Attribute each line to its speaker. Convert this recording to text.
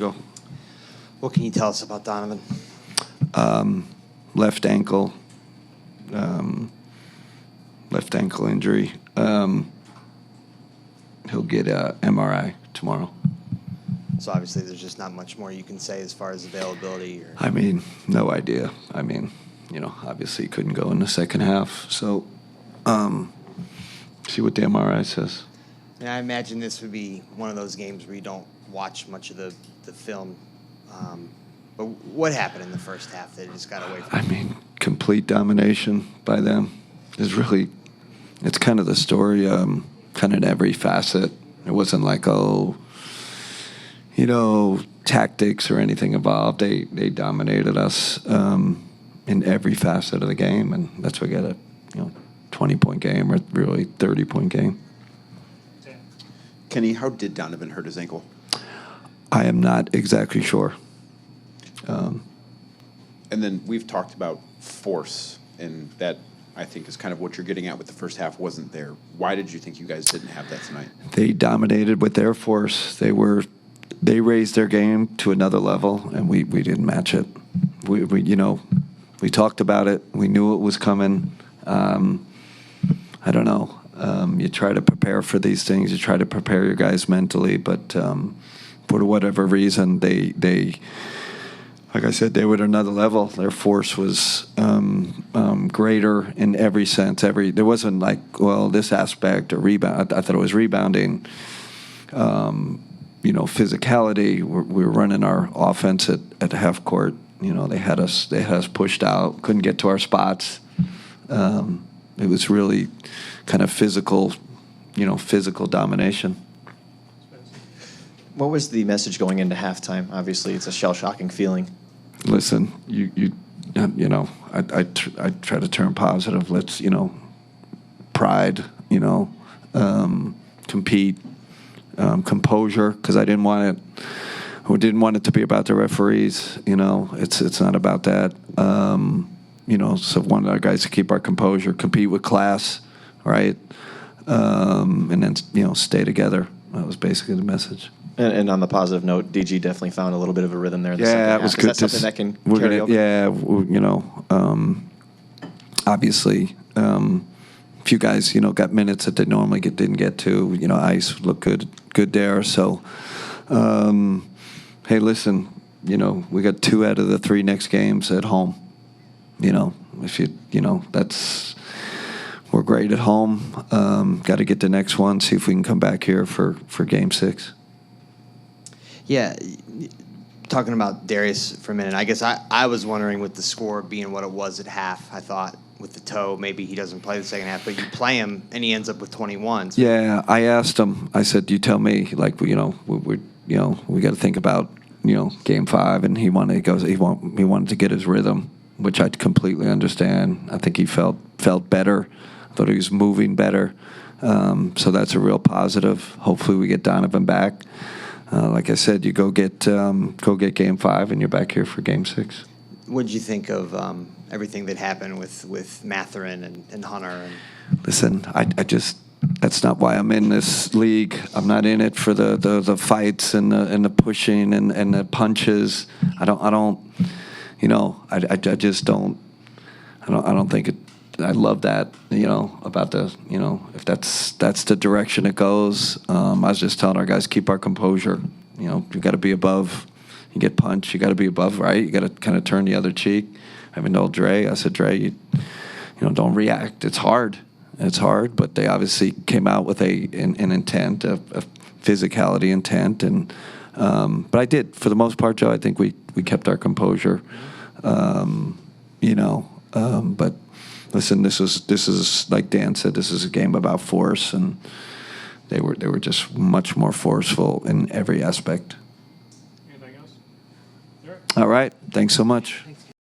Speaker 1: Go.
Speaker 2: What can you tell us about Donovan?
Speaker 1: Left ankle injury. He'll get a MRI tomorrow.
Speaker 2: So obviously there's just not much more you can say as far as availability.
Speaker 1: I mean, no idea. I mean, obviously he couldn't go in the second half. So see what the MRI says.
Speaker 2: And I imagine this would be one of those games where you don't watch much of the film. But what happened in the first half that it just got away from you?
Speaker 1: I mean, complete domination by them. It's kind of the story, kind of in every facet. It wasn't like, tactics or anything involved. They dominated us in every facet of the game, and that's why we got a 20-point game or really 30-point game.
Speaker 3: Kenny, how did Donovan hurt his ankle?
Speaker 1: I am not exactly sure.
Speaker 3: And then we've talked about force, and that, I think, is kind of what you're getting at with the first half wasn't there. Why did you think you guys didn't have that tonight?
Speaker 1: They dominated with their force. They raised their game to another level, and we didn't match it. We talked about it. We knew it was coming. I don't know. You try to prepare for these things. You try to prepare your guys mentally, but for whatever reason, they like I said, they were at another level. Their force was greater in every sense. There wasn't like, this aspect or rebound. I thought it was rebounding. Physicality. We were running our offense at half court. They had us pushed out. Couldn't get to our spots. It was really kind of physical domination.
Speaker 4: What was the message going into halftime? Obviously, it's a shell-shocking feeling.
Speaker 1: Listen, I try to turn positive. Let's, pride, compete, composure, because I didn't want it to be about the referees. It's not about that. So wanted our guys to keep our composure, compete with class, right? And then, stay together. That was basically the message.
Speaker 4: And on the positive note, DG definitely found a little bit of a rhythm there in the second half.
Speaker 1: It was
Speaker 4: Is
Speaker 1: good.
Speaker 4: that something that can carry over?
Speaker 1: Yeah, obviously, a few guys, got minutes that they normally didn't get to. Ice looked good there. So, hey, listen, we got 2 out of the 3 next games at home. We're great at home. Got to get the next one, see if we can come back here for Game 6.
Speaker 2: Yeah, talking about Darius for a minute, I guess I was wondering with the score being what it was at half, I thought with the toe, maybe he doesn't play the second half, but you play him and he ends up with 21. So.
Speaker 1: Yeah, I asked him, I said, you tell me, like, we got to think about, Game 5, and he wanted to get his rhythm, which I completely understand. I think he felt better. I thought he was moving better. So that's a real positive. Hopefully we get Donovan back. Like I said, you go get Game 5, and you're back here for Game 6.
Speaker 2: What did you think of everything that happened with Mathurin and Hunter?
Speaker 1: Listen, I just that's not why I'm in this league. I'm not in it for the fights and the pushing and the punches. I just don't. I don't think it. I love that, about the, if that's the direction it goes. I was just telling our guys, keep our composure. You got to be above. You get punched, you got to be above, right? You got to kind of turn the other cheek. I even told Dre, I said, Dre, don't react. It's hard. But they obviously came out with an intent, a physicality intent, and but I did, for the most part, Joe. I think we kept our composure. But. Listen, this is like Dan said. This is a game about force, and they were just much more forceful in every aspect.
Speaker 5: Anything else?
Speaker 1: All right. Thanks so much.